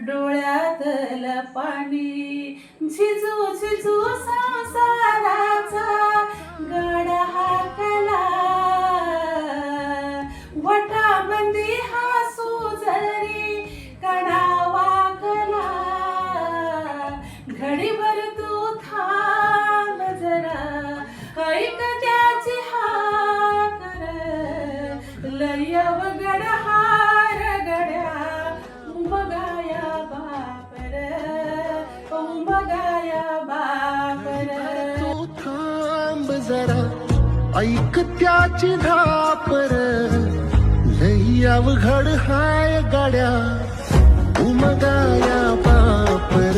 डोळ्यातलं पाणी झिजू झिजू संसाराचा गाडा हाकला वटाबंदी हसू जरी कडा वाकला घडीभर तू थांब जरा ऐक त्याची हाकर लय वगड हार गड्या उमगाया बापर उमगाया बापर तू थांब जरा ऐक त्याची धापर लई अवघड हाय गाड्या उमगाया बापर